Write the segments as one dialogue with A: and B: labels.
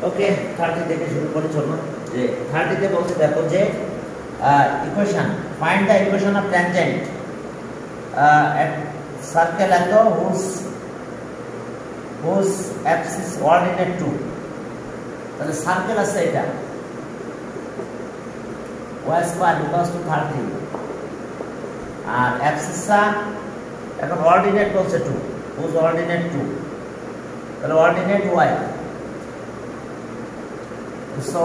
A: ওকে 30 থেকে শুরু করে চলো যে 30 তে বলতে দেখো যে equation find the equation of tangent at circle at whose axis ordinate to তাহলে সার্কেল আছে এটা y স্কয়ার ইকুয়ালস টু 30 আর অ্যাবসিসটা এখন অর্ডিনেট বলছে 2 whose ordinate 2 তাহলে ordinate y so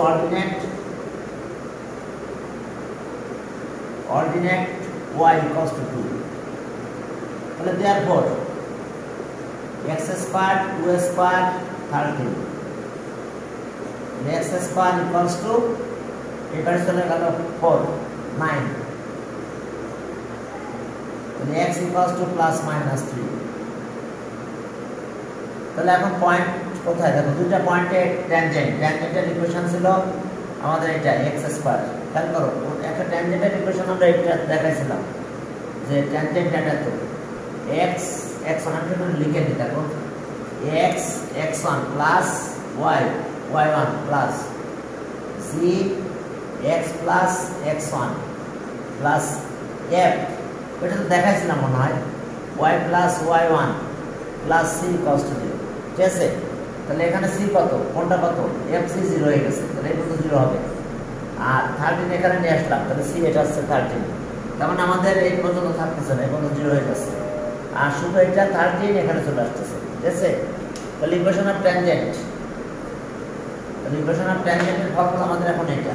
A: ordinate y equals to 2 তাহলে therefore x squared 2 squared 30 x squared equals to এবারে চলে গেল 4 9 তাহলে x equals to plus minus 3 তাহলে এখন পয়েন্ট কোথায় দেখো দুইটা পয়েন্টে ট্যানজেন্টের ইকুয়েশন ছিল আমাদের এটা x স্কয়ার খেয়াল করো একটা ট্যানজেন্টের ইকুয়েশন আমরা এটা দেখাইছিলাম যে ট্যানজেন্ট এটা তো x x1 আমরা লিখে নিই দেখো x x1 plus y y1 plus z x plus x1 plus f এটা তো দেখাইছিলাম মনে হয় y plus y1 plus c equals to 0 ঠিক আছে তাহলে এখানে c কত কোনটা কত fc 0 হয়ে গেছে তাহলে এটা তো 0 হবে আর 13 এখানে নিয়ে আসলাম তাহলে c এটা হচ্ছে 13 তার মানে আমাদের এই পর্যন্ত থাকতেছে না এখন 0 হয়ে গেছে আর শুধু এটা 13 এখানে চলে আসছে ঠিক আছে তাহলে ইকুয়েশন অফ ট্যানজেন্ট এর ফর্মুলা আমাদের এখন এটা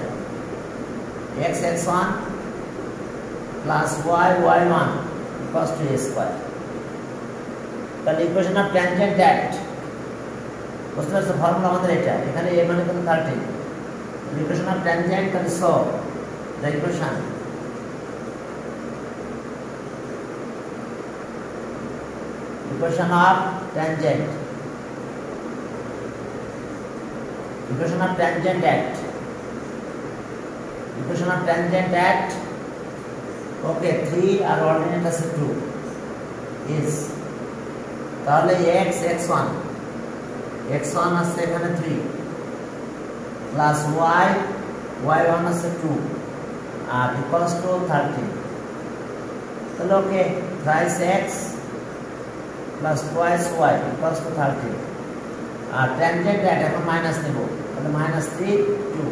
A: x x1 plus y y1 equals to a square তাহলে ইকুয়েশন অফ ট্যানজেন্ট দ্যাট বুঝতে পারছো ফর্মুলা আমাদের এটা এখানে a মানে কত 13 ইকুয়েশন অফ ট্যানজেন্ট তাহলে so the equation of tangent at okay 3 আর অর্ডিনেট আছে 2 is তাহলে x1 আছে এখানে 3 plus y1 আছে 2 আর equals to 13 তাহলে okay thrice x plus twice y equals to 13 আর tangent at এখন মাইনাস নেব তাহলে -3 2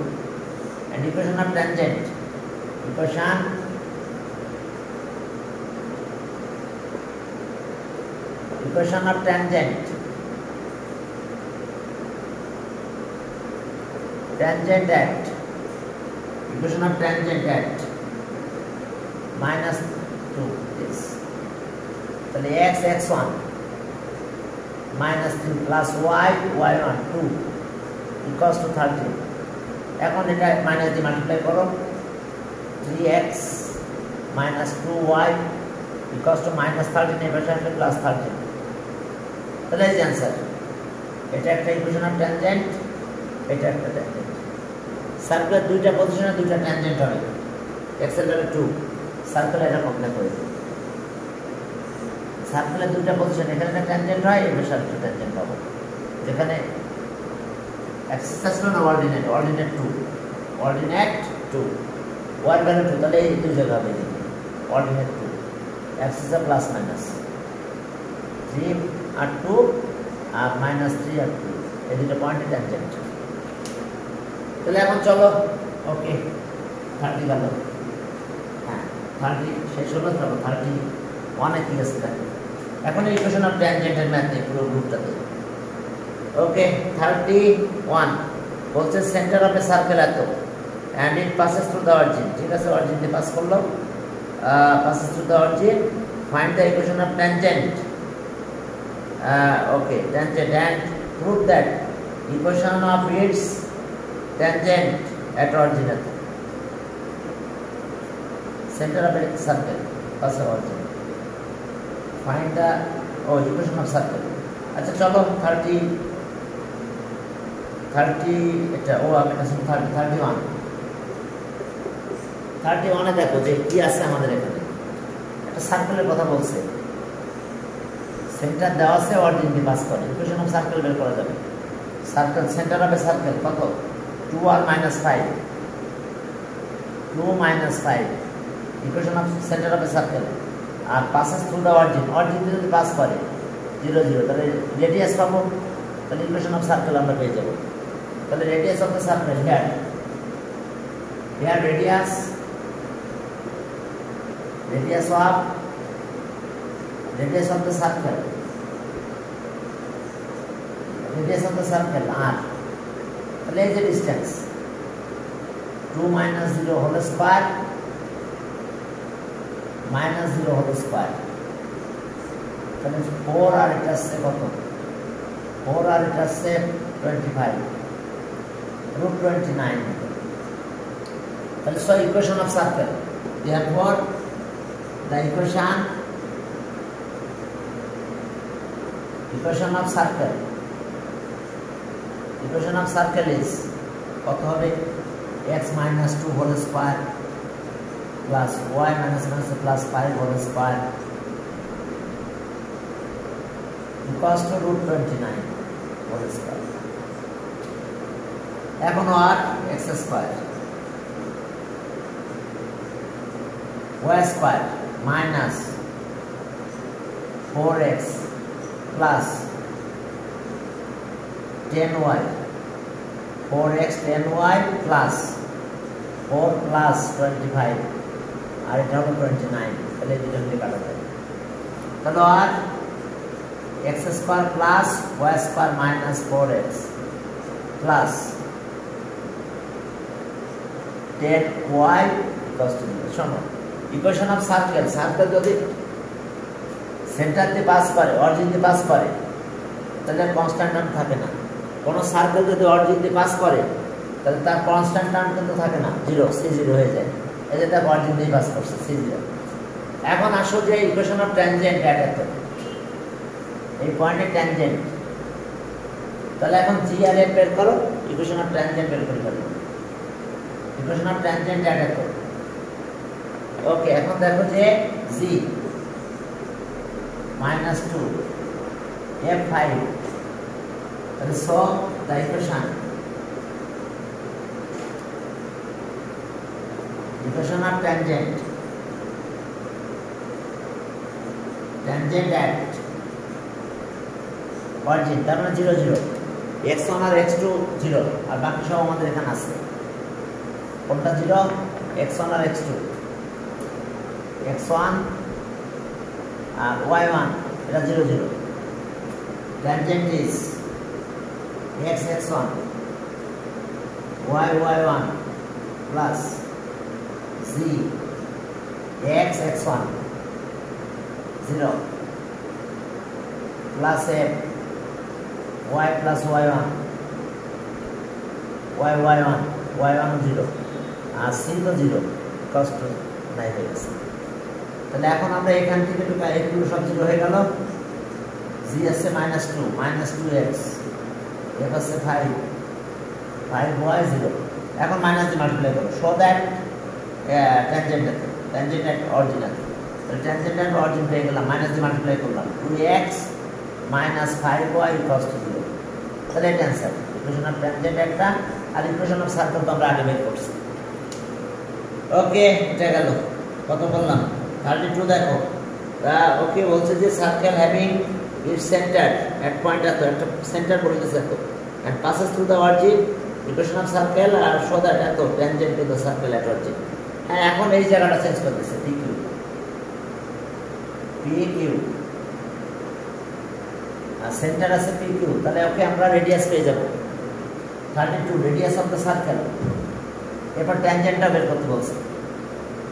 A: and equation of tangent equation of tangent at -2 is তাহলে x1 minus 3 plus y1 2 equals to 13 এখন এটা মাইনাস দিয়ে মাল্টিপ্লাই করো 3x minus 2y equals to minus 13 এর পাশে আসলে প্লাস 13 তাহলে এই आंसर এটা একটা ইকুয়েশন অফ ট্যানজেন্ট এটা একটা ট্যানজেন্ট সার্কেলের দুইটা পজিশনে দুইটা ট্যানজেন্ট হবে x এর ভ্যালু 2 সার্কেল এটা কমপ্লিট করে দিই সার্কেলের দুইটা পজিশন এখানে একটা ট্যানজেন্ট হয় এর সাথে একটা ট্যানজেন্ট পাবো যেখানে অ্যাক্সিস আসলে না অর্ডিনেট 2 y ভ্যালু 2 তাহলে এই দুই জায়গা হবে অর্ডিনেট 2 অ্যাক্সিস প্লাস মাইনাস 3 আর 2 আর -3 আর 2 এই দুটো পয়েন্টে ট্যানজেন্ট তাহলে এখন চলো ওকে 30 গেল হ্যাঁ 30 শেষ হলো তো 30 অনেক কি আছে দেখো এখন ইকুয়েশন অফ ট্যানজেন্টের ম্যাথ নিয়ে পুরো গ্রুপটাতে ওকে 31 বলছে সেন্টার অফ এ সার্কেল এত and it passes through the origin ঠিক আছে অরিজিন দিয়ে পাস করলো passes through the origin find the equation of tangent okay tangent and prove that equation of its tangent at origin center of a circle passes origin find the equation of circle আচ্ছা চলো 30 এটা আমি কাছে 31 দেখো যে কি আছে আমাদের এখানে একটা সার্কেলের কথা বলছে সেন্টার দেওয়া আছে অরিজিন দিয়ে পাস করে ইকুয়েশন অফ সার্কেল বের করা যাবে circle centre of a circle কত 2 আর -5 2 -5 equation of centre of a circle আর পাসেস থ্রু দ্য অরিজিন যদি পাস করে 0 0 তাহলে রেডিয়াস পাবো তাহলে ইকুয়েশন অফ সার্কেল আমরা পেয়ে যাব তাহলে radius of the circle here radius of the circle r তাহলে এই যে distance 2 - 0 whole square -0 whole square তাহলে 4 আর এটা আছে কত 4 আর এটা আছে 25 √29 তাহলে so equation of circle therefore the equation of circle is কত হবে x - 2 whole square plus y - plus 5 whole square equals to √29 whole square এখন আর x square y square minus 4x plus 10y 4x 10y plus 4 plus 25 আর এটা হলো 29 তাহলে এই দুটো মিলে কাটা যায় তাহলে আর x square plus y square minus 4x plus 10y equals to 0 শোনো ইকুয়েশন অফ সার্কেল যদি সেন্টার দিয়ে পাস করে অরিজিন দিয়ে পাস করে তাহলে কনস্ট্যান্ট টার্ম থাকে না কোন সার্কেল যদি অরিজিন দিয়ে পাস করে তাহলে তার কনস্ট্যান্ট টার্ম কিন্তু থাকে না 0 c0 হয়ে যায় এই যে তার অরিজিন দিয়ে পাস করছে c0 এখন আসো যে ইকুয়েশন অফ ট্যানজেন্ট এত এই পয়েন্টে ট্যানজেন্ট তাহলে এখন জি আর এফ বের করো ইকুয়েশন অফ ট্যানজেন্ট বের করে ফেলো ইকুয়েশন অফ ট্যানজেন্ট এত ওকে এখন দেখো যে g -2 f5 তাহলে solve the equation of tangent at origin তার মানে 0 0 x1 আর x2 0 আর বাকি সব আমাদের এখানে আছে কোনটা 0 x1 আর x2 x1 আর y1 এটা 0 0 tangent is x x1 y y1 plus z x x1 0 plus f y plus y1 y y1 y1 0 R c তো 0 cos to নাই হয়ে গেছে তাহলে এখন আমরা এখান থেকে এগুলো সব 0 হয়ে গেল z আছে -2 -2x f আছে 5y 0 এখন মাইনাস দিয়ে মাল্টিপ্লাই করো so that tangent at origin তাহলে ট্যানজেন্ট এট অরিজিন পেয়ে গেলাম মাইনাস দিয়ে মাল্টিপ্লাই করলাম 2x minus 5y equals to 0 তাহলে এটা অ্যানসার ইকুয়েশন অফ ট্যানজেন্ট একটা আর ইকুয়েশন অফ সার্কেল তো আমরা আগে বের করছি ওকে এটা গেল কত বললাম 32 দেখো ওকে বলছে যে circle having it's centre at point এত একটা সেন্টার বলতেছে তো and passes through the origin equation of circle R show that এত tangent to the circle at origin হ্যাঁ এখন এই জায়গাটা চেঞ্জ করতেছে PQ আর সেন্টার আছে PQ তাহলে ওকে আমরা রেডিয়াস পেয়ে যাব 32 রেডিয়াস অফ দ্য সার্কেল এরপর ট্যানজেন্টটা বের করতে বলছে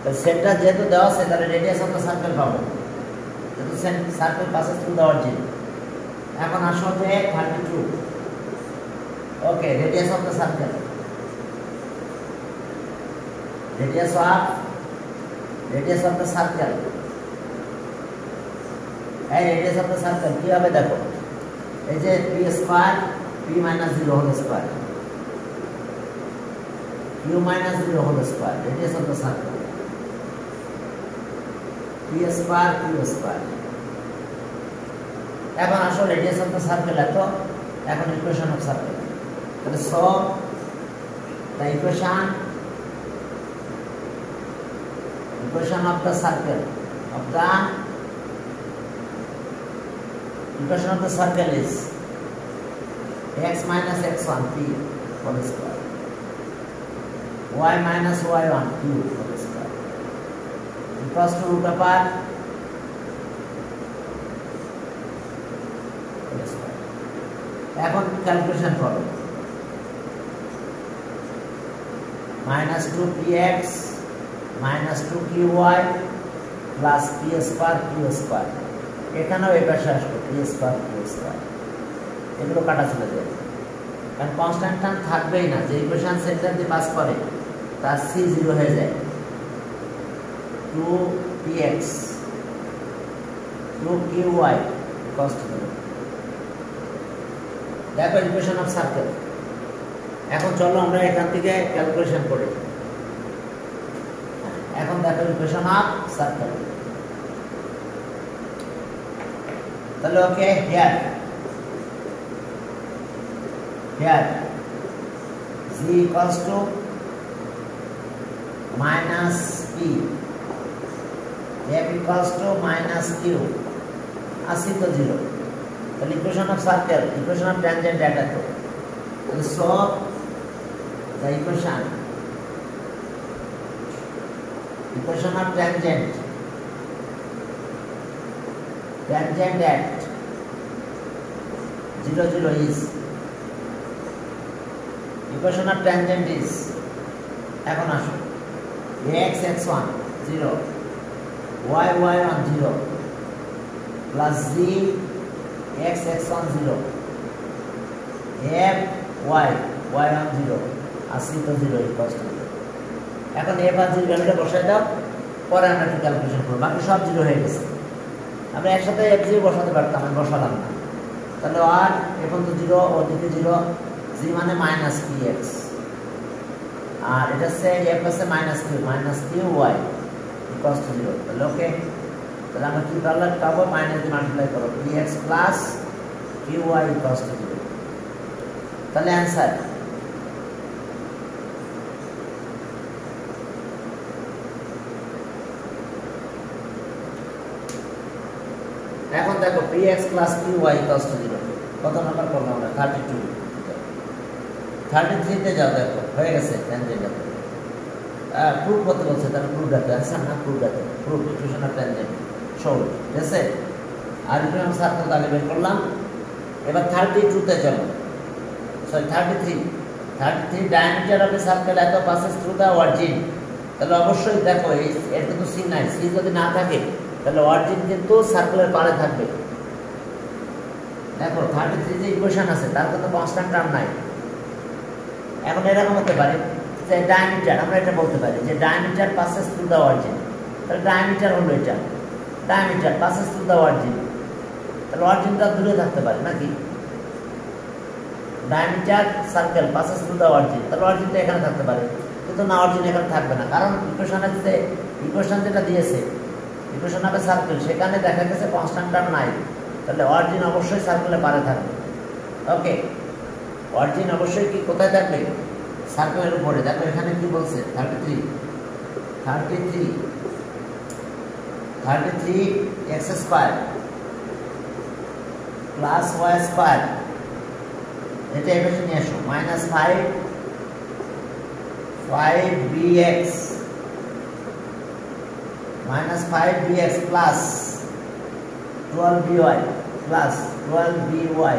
A: তাহলে সেন্টার যেহেতু দেওয়া আছে তাহলে রেডিয়াস অফ দ্য সার্কেল পাবো যেহেতু circle passes through the origin এখন আসো যে 32 okay radius of the circle radius of the circle এই radius of the circle কি হবে দেখো এই যে p square p - 0 whole square q - 0 whole square radius of the circle p square q square এখন আসলে radius of the circle এত এখন ইকুয়েশন অফ সার্কেল তাহলে so the equation of the circle of the equation of the circle is x minus x1 p whole square, y minus y1 q whole square equals to root of r whole square. এখন calculation করো, minus 2px minus 2qy plus p square q square, এখানেও এই পাশে আসবে p square q square, এগুলো কাটা চলে যাবে কারণ কনস্ট্যান্ট টার্ম থাকবেই না। যে ইকুয়েশন সেন্টার দিয়ে পাস করে তার c 0 হয়ে যায়। 2px 2qy equals to 0। দেখো ইকুয়েশন অফ সার্কেল। এখন চলো আমরা এখান থেকে ক্যালকুলেশন করি। এখন দেখো ইকুয়েশন অফ সার্কেল। তাহলে ওকে, here g equals to minus p, f equals to minus q, আসি তো 0। তাহলে equation of circle, equation of tangent এটা তো। তাহলে solve the equation of tangent at 0 0 is, equation of tangent is, এখন আসো x x1 0 y y1 0 plus z x x1 0 f y y1 0 আসি তো 0 ইকুয়ালস টু। এখন f আর g ভ্যালুটা বসাই দাও, পরে আমরা একটু ক্যালকুলেশন করব। বাকি সব 0 হয়ে গেছে। আমরা একসাথে f g বসাতে পারতাম, আমি বসালাম না। তাহলে আর এখন তো 0 ওদিকে 0, g মানে মাইনাস px, আর এটা সে f আছে minus q y equals to 0। তাহলে ওকে, তাহলে আমরা কি করলাম, পাবো মাইনাস দিয়ে মাল্টিপ্লাই করো px plus qy equals to 0। তাহলে অ্যানসার এখন দেখো px plus qy equals to 0, কত নাম্বার করলাম আমরা? 32। 33 তে যাও, দেখো হয়ে গেছে ট্যানজেন্ট। প্রুফ করতে বলছে, তাহলে প্রুফ দেখো, অ্যানসার না প্রুফ দেখো, proof equation of tangent solve, ঠিক আছে? আর ইকুয়েশন সার্কেল আগে বের করলাম। এবার 32 তে চলো, sorry 33 diameter of a circle এত পাসেস থ্রু দ্য অরিজিন। তাহলে অবশ্যই দেখো এর কিন্তু সি নাই, সি যদি না থাকে তাহলে অরিজিন কিন্তু সার্কেলের পারে থাকবে। দেখো 33 যে ইকুয়েশন আছে তার কিন্তু কনস্ট্যান্ট টার্ম নাই। এখন এরকম হতে পারে যে ডায়ামিটার, আমরা এটা বলতে পারি যে diameter passes through the origin. তাহলে ডায়ামিটার হলো এটা, diameter passes through the origin. তাহলে অরিজিনটা দূরে থাকতে পারে নাকি? Diameter circle passes through the origin, তাহলে অরিজিনটা এখানে থাকতে পারে, কিন্তু না অরিজিন এখানে থাকবে না, কারণ ইকুয়েশনের যে ইকুয়েশন যেটা দিয়েছে ইকুয়েশন অফ এ সার্কেল সেখানে দেখা গেছে কনস্ট্যান্ট টার্ম নাই। তাহলে অরিজিন অবশ্যই সার্কেলের পারে থাকবে। ওকে, অরিজিন অবশ্যই কি কোথায় থাকবে? সার্কেলের উপরে। দেখো এখানে কি বলছে, 33 x square plus y square, এটা এভাবে নিয়ে আসো, minus 5bx minus 5bx plus 12by plus 12by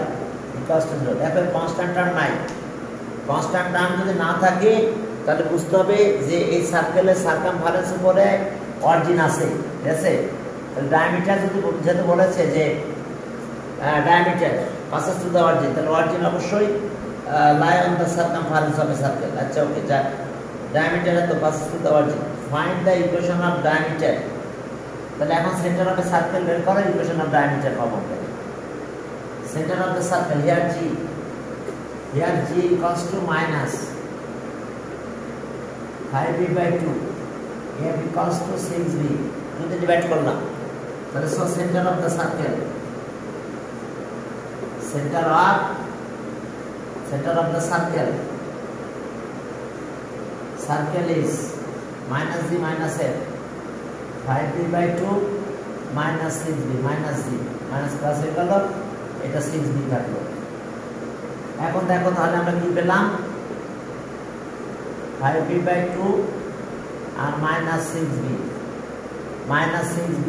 A: equals to 0। দেখো কনস্ট্যান্ট টার্ম নাই। কনস্ট্যান্ট টার্ম যদি না থাকে তাহলে বুঝতে হবে যে এই সার্কেলের সার্কামফারেন্স উপরে অরিজিন আছে, ঠিক আছে? তাহলে ডায়ামিটার যদি যেহেতু বলেছে যে diameter passes through the origin, তাহলে অরিজিন অবশ্যই lie on the circumference of a circle। আচ্ছা ওকে, যা ডায়ামিটার তো passes through the origin, find the equation of diameter। তাহলে এখন সেন্টার অফ এ সার্কেল বের করো, ইকুয়েশন অফ ডায়ামিটার পাবো। Centre of the circle here g equals to minus 5b/2, f equals to 6b, যদি divide করলাম তাহলে so centre of the circle, centre of center of the circle is minus g minus f, 5b by 2 minus 6b minus g minus plus হয়ে গেল, এটা 6b থাকলো। এখন দেখো তাহলে আমরা কি পেলাম, 5b by 2 R minus 6b minus 6b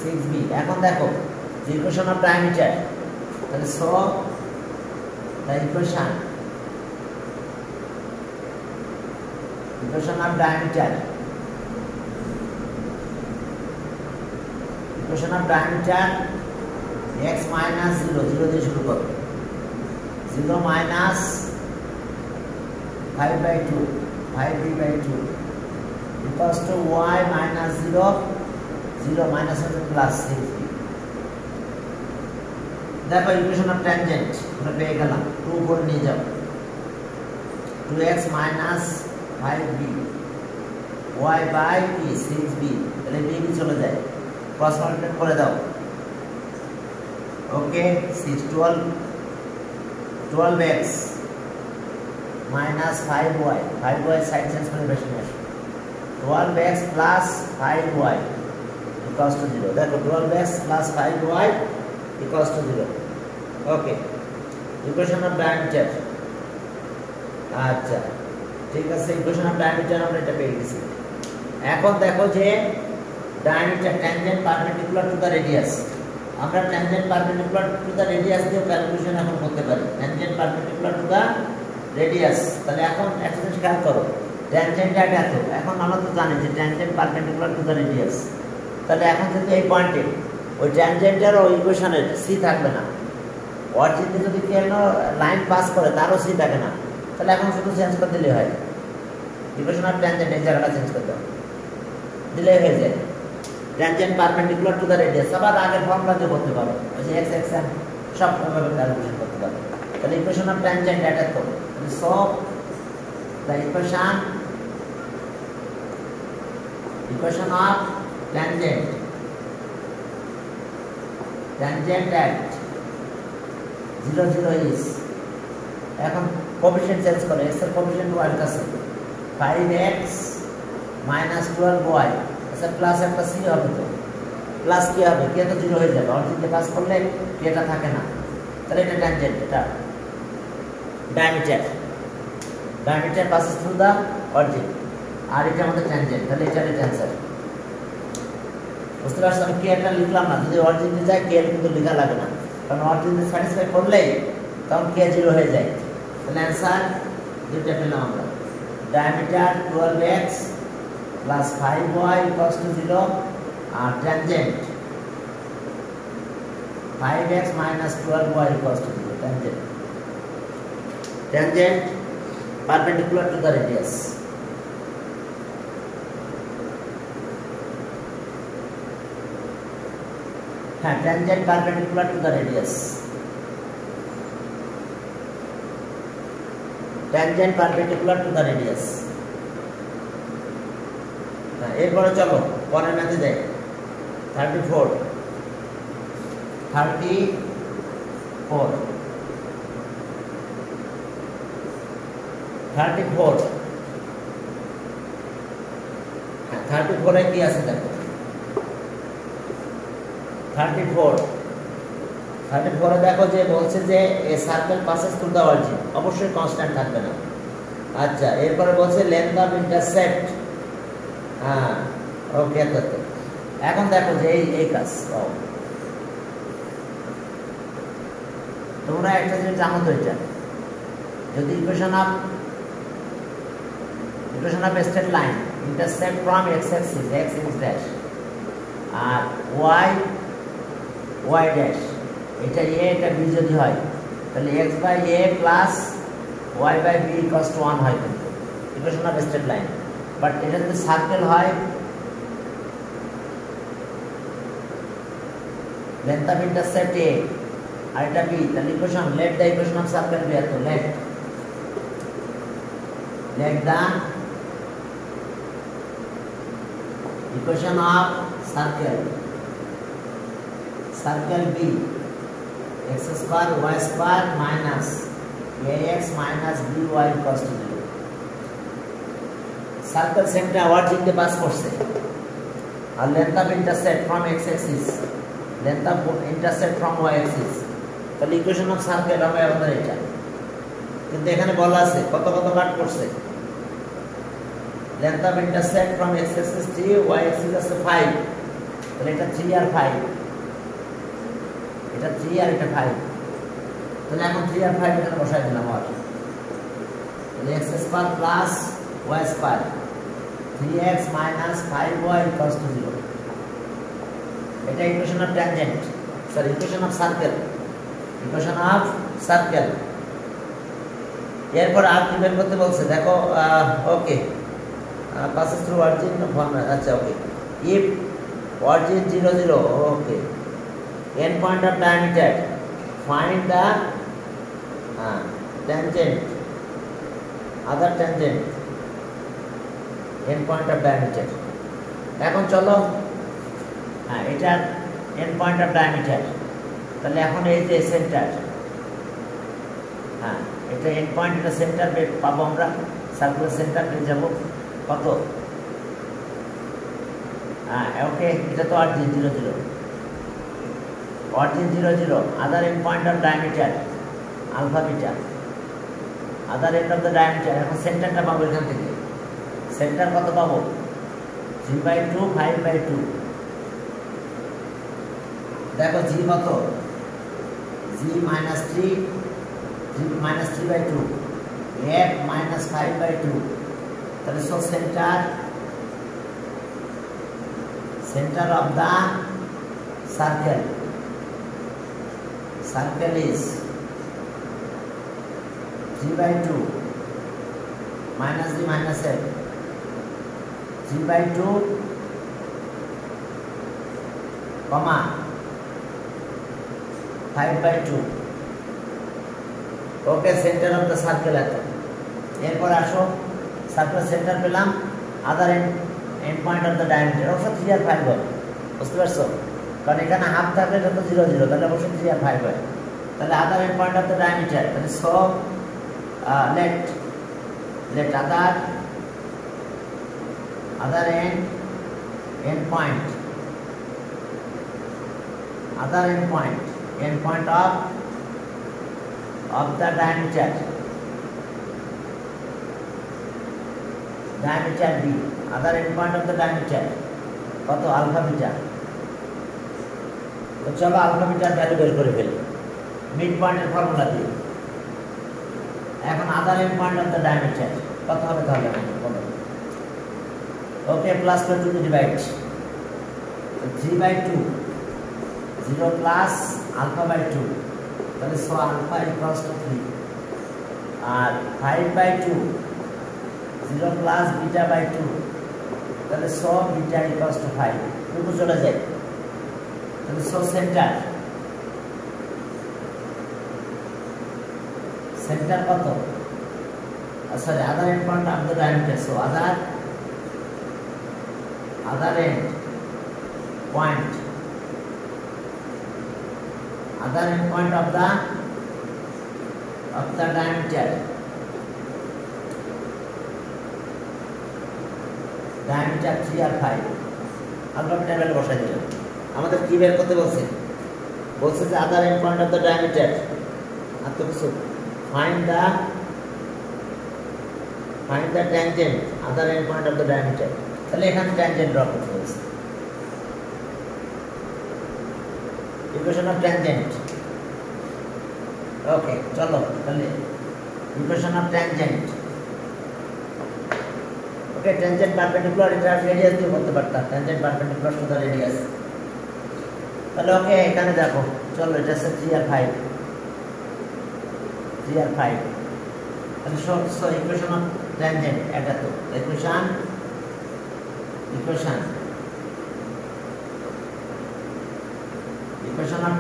A: 6b। এখন দেখো the equation of diameter, তাহলে so the equation of diameter x minus 0 দিয়ে শুরু করো, 0 minus 5 by 2 5b by 2 equals to y minus 0 minus plus 6b। দেখো ইকুয়েশন অফ ট্যানজেন্ট আমরা পেয়ে গেলাম, 2 করে নিয়ে যাও, 2x minus 5b y by 6b, তাহলে b কি চলে যায়, ক্রস মাল্টিপ্লাই করে দাও। ওকে 12x minus 5y side change করে বেশি আসে, 12x plus 5y equals to 0। দেখো 12x plus 5y equals to 0। Okay equation of diameter, আচ্ছা ঠিক আছে, ইকুয়েশন অফ ডায়ামিটার আমরা এটা পেয়ে গেছি। এখন দেখো যে diameter tangent perpendicular to the radius, আমরা tangent perpendicular to the radius দিয়ে ক্যালকুলেশন এখন করতে পারি, tangent perpendicular to the radius. তাহলে এখন একটা জিনিস খেয়াল করো, ট্যানজেন্ট এত, এখন আমরা তো জানি যে tangent perpendicular to the radius, তাহলে এখন যদি এই পয়েন্টে ওই ট্যানজেন্টের ওই ইকুয়েশনের সি থাকবে না, অরিজিনে যদি কেন লাইন পাস করে তারও সি থাকে না, তাহলে এখন শুধু চেঞ্জ করে দিলে হয়, ইকুয়েশন অফ ট্যানজেন্ট এই জায়গাটা চেঞ্জ করে দাও, দিলে হয়ে যায় tangent perpendicular to the radius. আবার আগের ফর্মুলা দিয়ে করতে পারো, ওই যে এক্স এক্স এন সব ভাবে ক্যালকুলেশন করতে পারো। তাহলে ইকুয়েশন অফ ট্যানজেন্ট অ্যাটাক করো, solve the equation of tangent at 0 0 is, এখন কোএফিশিয়েন্ট চেঞ্জ করো, x এর কোএফিশিয়েন্ট y এর কাছে 5x minus 12y, আচ্ছা প্লাস একটা c হবে, তো প্লাস কি হবে, কে তো 0 হয়ে যাবে, অরিজিনে পাস করলে কেটা থাকে না, তাহলে এটা ট্যানজেন্ট, এটা diameter passes through the origin, আর এটা আমাদের ট্যানজেন্ট, তাহলে এটা অ্যান্সার। বুঝতে পারছো, আমি কে একটা লিখলাম না, যদি অরিজিনে যায় কে কিন্তু লেখা লাগে না, কারণ অরিজিনে স্যাটিসফাই করলেই তখন কে 0 হয়ে যায়। তাহলে অ্যান্সার দুইটা পেলাম আমরা, diameter 12x plus 5y equals to 0, আর tangent 5x minus 12y equals to 0, tangent perpendicular to the radius। হ্যাঁ, tangent perpendicular to the radius, tangent perpendicular to the radius। এরপরে চলো পরের ম্যাথে যাই, 34 34 এ কি আছে দেখো, 34 এ দেখো যে বলছে যে এ circle passes through the origin, অবশ্যই কনস্ট্যান্ট থাকবে না। আচ্ছা এরপরে বলছে লেন্থ অফ ইন্টারসেপ্ট, হ্যাঁ ওকে। এখন দেখো যে এই কাজ তোমরা একটা জিনিস জানো তো, এটা যদি equation of straight line intersect from x axis x dash আর y ড্যাশ, এটা a এটা b যদি হয় তাহলে x by a plus y by b equals to 1 হয়, কিন্তু equation of straight line. But এটা যদি সার্কেল হয়, লেন্থ অফ ইন্টারসেপ্ট a আর এটা b, তাহলে equation let the equation of circle be, তো let the equation of circle circle B, x square y square minus ax minus by equals to 0. Circle center origin के पास করছে আর length of intercept from x axis, length of intercept from y axis, তাহলে equation of circle হবে আমাদের এটা। কিন্তু এখানে বলা আছে কত কত কাট করছে, length of intercept from x axis 3, y axis আছে 5, তাহলে এটা 3 আর 5, এটা 3 আর এটা 5, তাহলে এখন 3 আর 5 এখানে বসাই দিলাম। আর তাহলে x square plus y square 3x minus 5y equals to 0. এটা equation of tangent, sorry equation of circle, equation of circle. এরপর আর কি বের করতে বলছে দেখো, ওকে passes through origin from, আচ্ছা ওকে, if origin 0 0, okay, end point of diameter, find the tangent, other tangent, end point of diameter। এখন চলো এটা end point of diameter, তাহলে এখন এই যে সেন্টার, এটা end point, এটা সেন্টার পাবো আমরা, সার্কুলার সেন্টার পেয়ে যাব কত, ওকে, এটা তো origin 0 0, origin 0 0, other end point of diameter alpha beta, other end of the diameter। এখন সেন্টারটা পাবো এখান থেকে, সেন্টার কত পাবো 3/2 5/2, দেখো জি কত, জি -3 -3/2, f -5/2, তাহলে so centre of the circle, circle is 3/2 minus d minus f, 3/2 comma 5/2, okay, centre of the circle এত। এরপর আসো সার্কেল সেন্টার পেলাম, other end point of the diameter অবশ্য 3 আর 5 হবে, বুঝতে পারছো, কারণ এখানে হাফ থাকলে এটা তো 0 0, তাহলে অবশ্যই 3 আর 5 হয়। তাহলে আদার end point of the diameter, তাহলে so let other end point of the diameter B, other end point of the diameter কত, আলফা বিটা। তো চলো আলফা বিটার ভ্যালু বের করে ফেলি মিড পয়েন্টের ফর্মুলা দিয়ে। এখন আদার end point of the diameter কত হবে তাহলে বলো, ওকে, প্লাস করে 2 ডিভাইড 3/2, 0 প্লাস α/2, তাহলে সো আলফা ইকুয়ালস টু 3, আর 5/2, 0 প্লাস β/2, তাহলে সো বিটা ইকুয়ালস টু 5, টুকু চলে যায়, তাহলে সো সেন্টার কত, sorry other end point of the diameter, so other end point of the diameter 3 আর 5, আলফা বিটা ভ্যালু বসাই দিলাম। আমাদের কি বের করতে বলছে যে other end point of the diameter, আর তো কিছু find the tangent other end point of the diameter, তাহলে এখানে ট্যানজেন্ট ড্র করতে বলছে, ইকুয়েশন অফ ট্যানজেন্ট। ওকে চলো তাহলে equation of tangent, okay, tangent perpendicular, এটা রেডিয়াস দিয়ে করতে পারতাম, tangent perpendicular to the radius. তাহলে ওকে এখানে দেখো, চলো এটা হচ্ছে 3 আর 5, তাহলে সো ইকুয়েশন অফ ট্যানজেন্ট, এটা তো equation of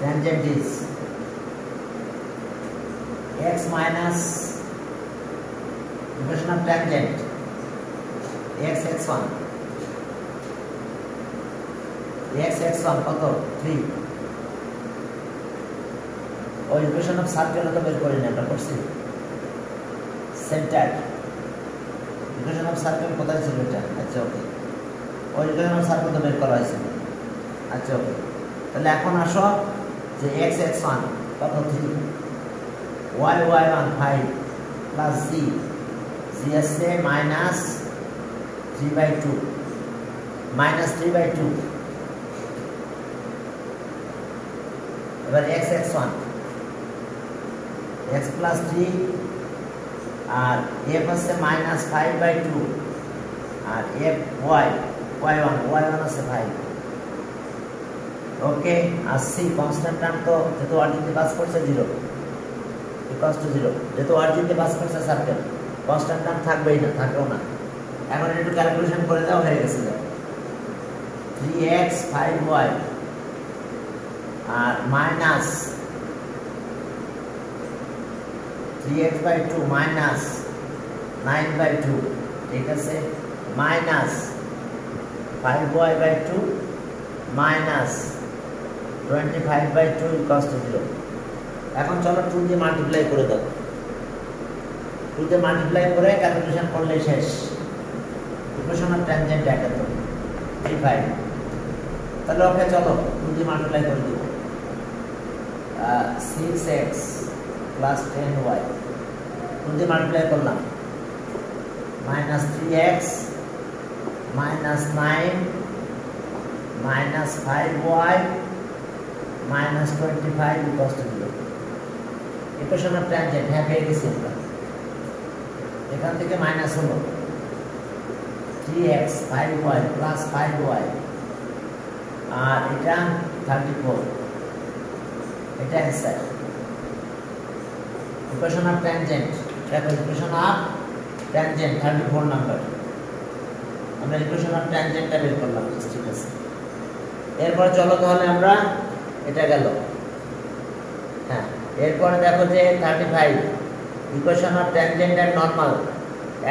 A: tangent is x minus equation of tangent x x1 x x1 কত 3 ওই ইকুয়েশন অফ সার্কেল তো বের করে নিয়ে আমরা করছি সেন্টার ইকুয়েশন অফ সার্কেল কোথায় ছিল এটা আচ্ছা ওকে ওই ইকুয়েশন অফ সার্কেল তো বের করা হয়েছে আচ্ছা ওকে তাহলে এখন আসো যে x x1 কত 3 y y1 5 plus z z আছে মাইনাস 3/2 মাইনাস 3/2 এবার x x1 x প্লাস 3 আর f আছে মাইনাস 5/2 আর f y y1 আছে 5 ওকে আর c কনস্ট্যান্ট টার্ম তো যেহেতু অরিজিনকে পাস করছে 0 ইকুয়ালস টু 0 যেহেতু অরিজিনকে পাস করছে সার্কেল কনস্ট্যান্ট টার্ম থাকবেই না থাকবেও না এখন একটু ক্যালকুলেশন করে দাও হয়ে গেছে 3x 5y আর মাইনাস 3x/2 মাইনাস 9/2 ঠিক আছে minus 5y/2 minus 25/2 equals to 0 এখন চলো 2 দিয়ে মাল্টিপ্লাই করে দাও 2 দিয়ে মাল্টিপ্লাই করে ক্যালকুলেশন করলে শেষ ইকুয়েশন অফ ট্যানজেন্ট এটা তো 35 তাহলে ওকে চলো 2 দিয়ে মাল্টিপ্লাই করে দেব 6x plus 10y 2 দিয়ে মাল্টিপ্লাই করলাম minus 3x minus 9 minus 5y minus 25 equals to 0 equation of tangent হ্যাঁ পেয়ে গেছি আমরা এখান থেকে মাইনাস হলো 3x 5y plus 5y আর এটা 34 এটা অ্যান্সার ইকুয়েশন অফ ট্যানজেন্ট দেখো ইকুয়েশন অফ ট্যানজেন্ট 34 নাম্বার আমরা ইকুয়েশন অফ ট্যানজেন্টটা বের করলাম ঠিক আছে এরপর চলো তাহলে আমরা এটা গেল হ্যাঁ এরপর দেখো যে 35 equation of tangent and normal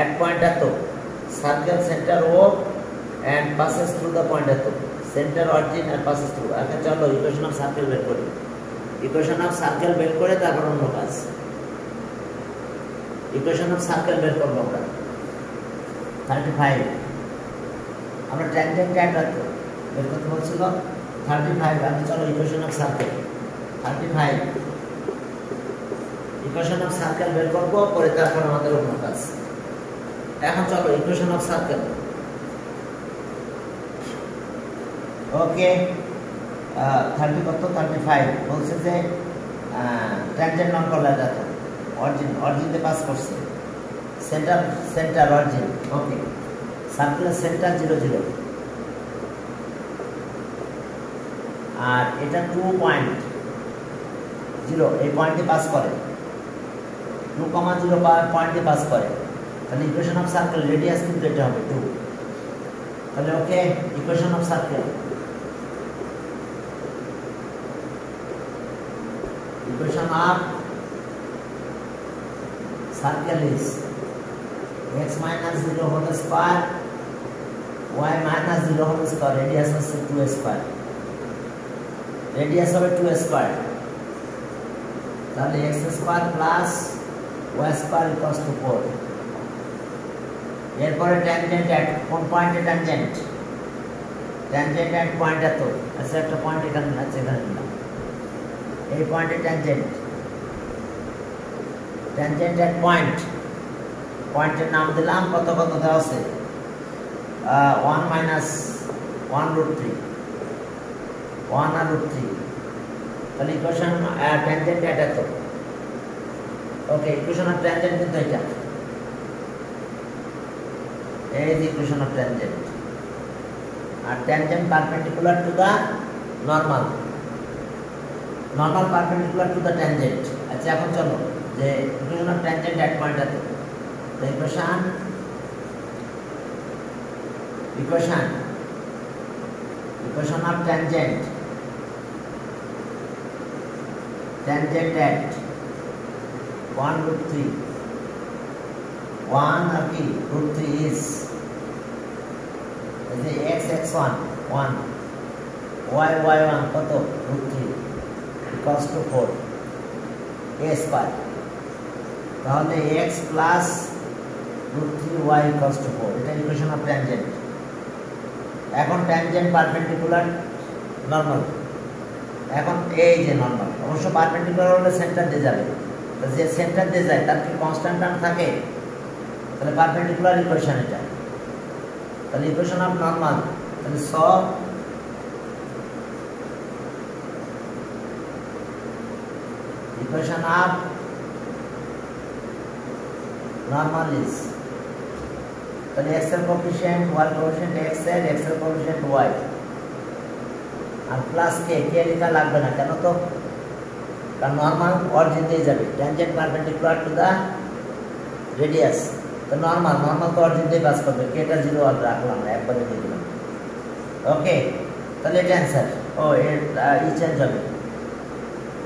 A: at point at the circle center O and passes through the point at the center origin and passes through আচ্ছা চলো ইকুয়েশন অফ সার্কেল বের করি ইকুয়েশন অফ সার্কেল বের করে তারপর অন্য কাজ ইকুয়েশন অফ সার্কেল বের করব আমরা 35 আমরা ট্যানজেন্ট রাখবো বের করতে বলছিল 35 আমি চলো equation of circle 35 equation of circle বের করব পরে তারপর আমাদের অন্য কাজ এখন চলো ইকুয়েশন অফ সার্কেল ওকে 30 কত 35 বলছে যে ট্যানজেন্ট নাম করলে যেত অরিজিন তে পাস করছে সেন্টার অরিজিন ওকে সার্কেলের সেন্টার 0 0 আর এটা 2 পয়েন্ট 0 এই পয়েন্টে পাস করে 2,0 পয়েন্টে পাস করে তাহলে ইকুয়েশন অফ সার্কেল রেডিয়াস কিন্তু এটা হবে 2 তাহলে okay equation of circle equation of circle is x minus 0 whole square y minus 0 whole square radius হচ্ছে 2 স্কয়ার রেডিয়াস হবে 2 স্কয়ার তাহলে x square plus y square equals to 4 এরপরে tangent এট কোন পয়েন্টে ট্যানজেন্ট এট পয়েন্ট এত আচ্ছা একটা point এখানে আছে এখানে দিলাম এই পয়েন্টে ট্যানজেন্ট এট পয়েন্টের নাম দিলাম কত কত দেওয়া আছে 1 minus 1√3 1 আর √3 তাহলে ইকুয়েশন ট্যানজেন্ট এট এত ওকে ইকুয়েশন অফ ট্যানজেন্ট কিন্তু এটা এই যে ইকুয়েশন অফ ট্যানজেন্ট আর tangent perpendicular to the normal perpendicular to the tangent আচ্ছা এখন চলো যে equation of tangent at point এত the equation of tangent at 1√3 1 or কি √3 is the x1 1 y1 কত √3 ইকুয়ালস টু 4 a স্কয়ার তাহলে x plus √3y equals to 4 এটা equation of tangent এখন ট্যানজেন্ট পারপেন্ডিকুলার নরমাল এখন এই যে নরমাল অবশ্য পারপেন্ডিকুলার হলে সেন্টার দিয়ে যাবে তো যে সেন্টার দিয়ে যায় তার কি কনস্ট্যান্ট টার্ম থাকে তাহলে পারপেন্ডিকুলার ইকুয়েশন এটা তাহলে ইকুয়েশন অফ নরমাল তাহলে সব equation of normal is তাহলে x এর কোএফিশিয়েন্ট y কোএফিশিয়েন্ট x এর x এর কোএফিশিয়েন্ট y আর প্লাস k লেখা লাগবে না কেন তো কারণ নরমাল অরিজিন দিয়ে যাবে tangent perpendicular to the radius তো নরমাল তো অরিজিন দিয়ে পাস করবে k টা 0 আর রাখলাম না একবারে দিয়ে দিলাম ওকে তাহলে এটা অ্যানসার ও এর ই চেঞ্জ হবে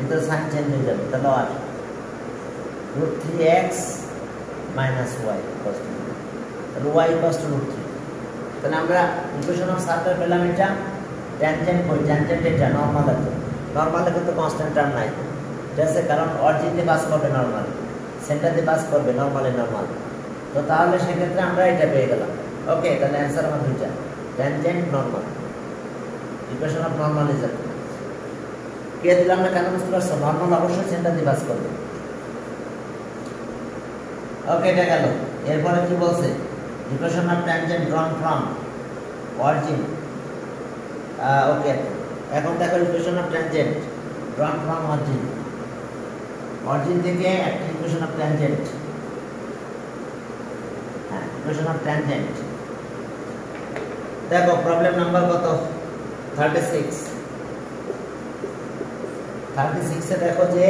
A: এটা সাইন চেঞ্জ হয়ে যাবে তাহলে আর √3x - y ইকুয়ালস টু তাহলে y ইকুয়ালস টু √3 তাহলে আমরা ইকুয়েশন অফ সার্কেল পেলাম এটা ট্যানজেন্ট এটা নরমালে কিন্তু কনস্ট্যান্ট টার্ম নাই ঠিক আছে কারণ অরিজিন দিয়ে পাস করবে নরমাল সেন্টার দিয়ে পাস করবে নরমাল তো তাহলে সেক্ষেত্রে আমরা এটা পেয়ে গেলাম ওকে তাহলে অ্যান্সার আমার দুইটা ট্যানজেন্ট নরমাল ইকুয়েশন অফ নরমালিজম কে দিলাম না কেন বুঝতে পারছো নরমাল অবশ্যই সেন্টার দিয়ে পাস করবে ওকে এটা গেল এরপরে কি বলছে equation of tangent drawn from origin okay এখন দেখো equation of tangent drawn from origin থেকে একটা ইকুয়েশন অফ ট্যানজেন্ট হ্যাঁ ইকুয়েশন অফ ট্যানজেন্ট দেখো প্রবলেম নাম্বার কত 36 এ দেখো যে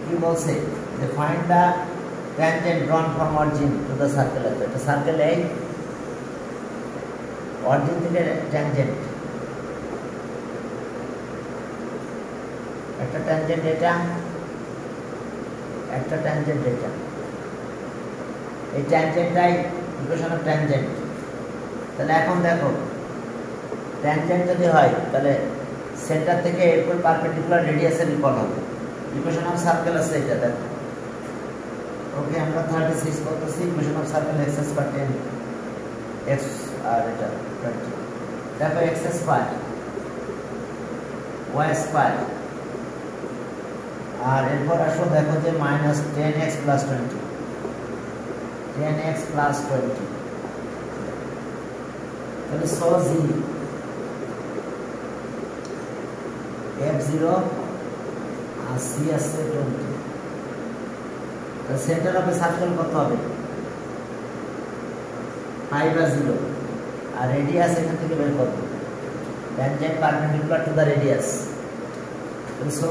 A: কি বলছে যে find the tangent drawn from origin to the circle এটা সার্কেল এই অরিজিন থেকে ট্যানজেন্ট একটা ট্যানজেন্ট এটা একটা ট্যানজেন্ট এটা এই ট্যানজেন্টটাই ইকুয়েশন অফ ট্যানজেন্ট তাহলে এখন দেখো ট্যানজেন্ট যদি হয় তাহলে সেন্টার থেকে এরপর পারপেন্ডিকুলার রেডিয়াসের ইকুয়াল হবে ইকুয়েশন অফ সার্কেল আছে এটা দেখো ওকে আমরা 36 করতেছি equation of circle x square 10 x আর এটা 20 দেখো x স্কয়ার y স্কয়ার আর এরপর আসো দেখো যে -10x + 20 10x + 20 তাহলে সো g f0 আর c আছে 20 তাহলে সেন্টার অফ সার্কেল কত হবে 5 আর 0 আর রেডিয়াস এখান থেকে বের করব tangent perpendicular to the radius so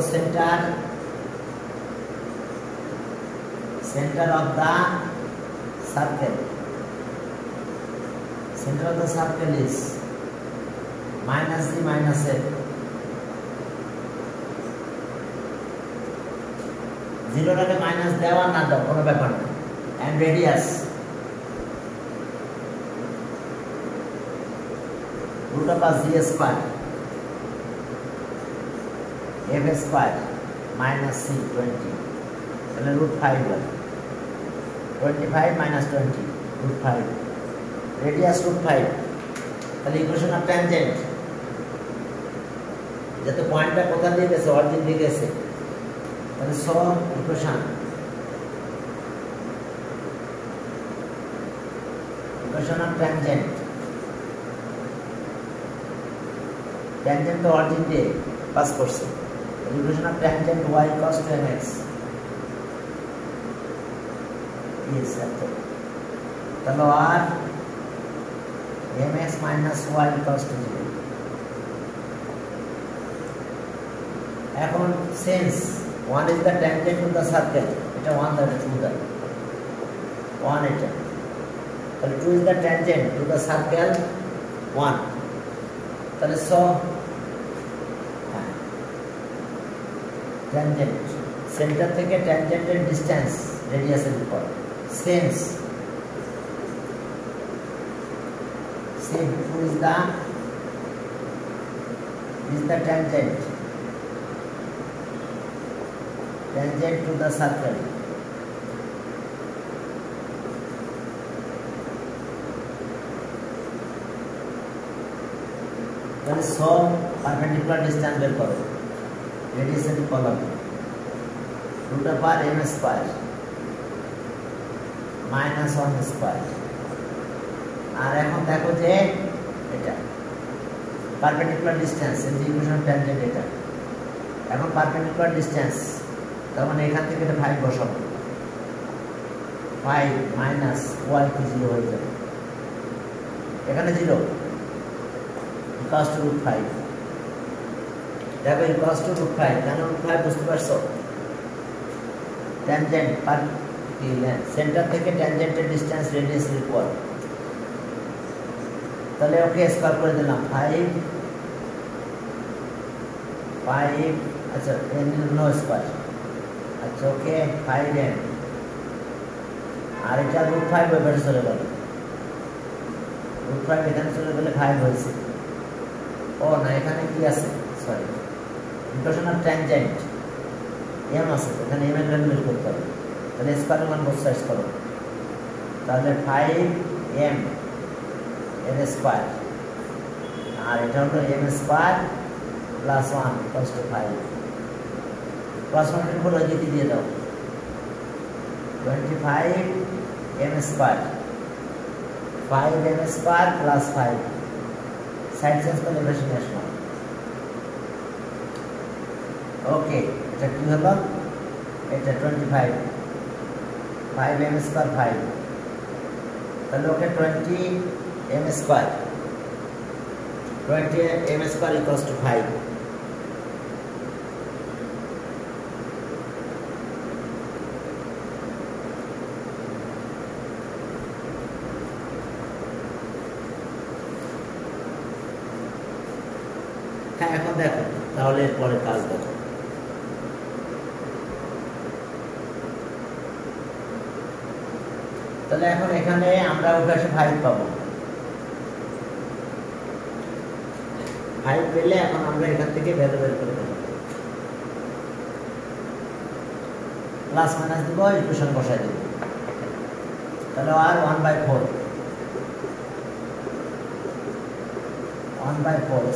A: center of the circle is -g - f 0 টাকে মাইনাস দেওয়া না দাও কোনো ব্যাপার না and radius √g² f² - c 20 তাহলে √5 হয় 25 - 20 √5 রেডিয়াস √5 তাহলে ইকুয়েশন অফ ট্যানজেন্ট যত পয়েন্টটা কোথা দিয়ে গেছে অরিজিন দিয়ে গেছে তাহলে সো ইকুয়েশন অফ ট্যানজেন্ট তো অরিজিন দিয়ে পাস করছে equation of tangent y cos 10x is equal তাহলে আর mx - y cos 0 এখন since 1 is the tangent to the circle এটা 1 দ্বারা 2 দ্বারা 1 এটা তাহলে 2 is the tangent to the circle 1 তাহলে সো tangent সেন্টার থেকে ট্যানজেন্টের ডিসটেন্স রেডিয়াসের উপর since 2 is the is the tangent to the circle. Then solve perpendicular distance বের করো, radius in column root over m square minus 1 square. আর এখন দেখো যে এটা perpendicular distance এই যে ইকুয়েশন ট্যানজেন্ট এটা এখন পারপেন্ডিকুলার ডিসটেন্স তার মানে এখান থেকে এটা 5 বসাবো 5 মাইনাস y কি 0 হয়ে যাবে এখানে 0 ইকুয়ালস টু √5 দেখো ইকুয়ালস টু √5 কেন √5 বুঝতে পারছো ট্যানজেন্ট পার কি সেন্টার থেকে ট্যানজেন্টের ডিসটেন্স রেডিয়াস এর উপর তাহলে ওকে স্কয়ার করে দিলাম 5 আচ্ছা n নো স্কয়ার আচ্ছা ওকে 5n আর এটা √5 ওইভাবে চলে গেল √5 এখানে চলে গেলে 5 হয়েছে ও না এখানে কি আছে sorry equation of tangent m আছে এখানে m এর ভ্যালু বের করতে হবে তাহলে স্কয়ার মান বোথ সাইডস করো তাহলে 5m n স্কয়ার আর এটা হলো m square plus 1 equals to 5 plus 1 এর উপর ওইদিকে দিয়ে দাও 25 m square 5m square plus 5 side change করে ইকুয়েশন আসলো ওকে এটা কি হলো এটা 25 5m স্কয়ার 5 তাহলে ওকে 20m square 20m square equals to 5 হ্যাঁ এখন দেখো তাহলে এরপরে কাজ দেখো তাহলে এখন এখানে আমরা ওই পাশে 5 পাবো 5 পেলে এখন আমরা এখান থেকে ভ্যালু বের করে দেব প্লাস মাইনাস দিব ইকুয়েশন বসাই দেব তাহলে আর 1/4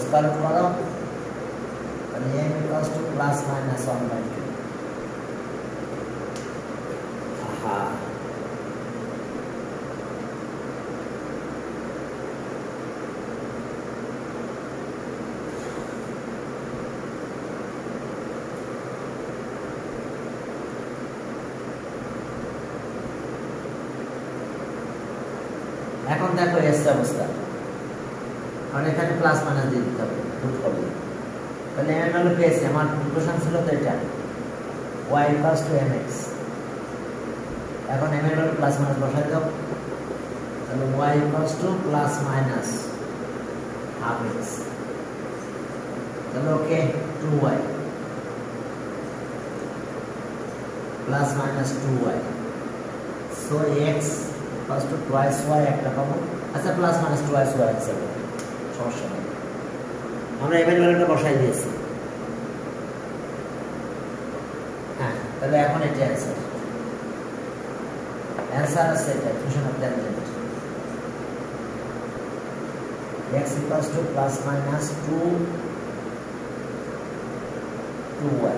A: স্কয়ার রুট করো তাহলে m equals two plus minus 1/2 আহা এখন দেখো এস অবস্থা আর এখানে প্লাস মাইনাস দিয়ে দিতে হবে রুট করবে তাহলে এম হলো পেয়েছি আমার ইকুয়েশন ছিল তো এটা y ইকুয়ালস টু mx এখন m এর ভ্যালু প্লাস মাইনাস বসাই দাও তাহলে y equals to plus minus half x তাহলে ওকে 2y plus minus 2y so x equals to twice y একটা পাবো আচ্ছা প্লাস মাইনাস টুয়াইস y আছে সমস্যা নেই আমরা m এর ভ্যালুটা বসাই দিয়েছি হ্যাঁ তাহলে এখন এটা অ্যানসার আছে এটা equation of tangent x equals to plus minus 2y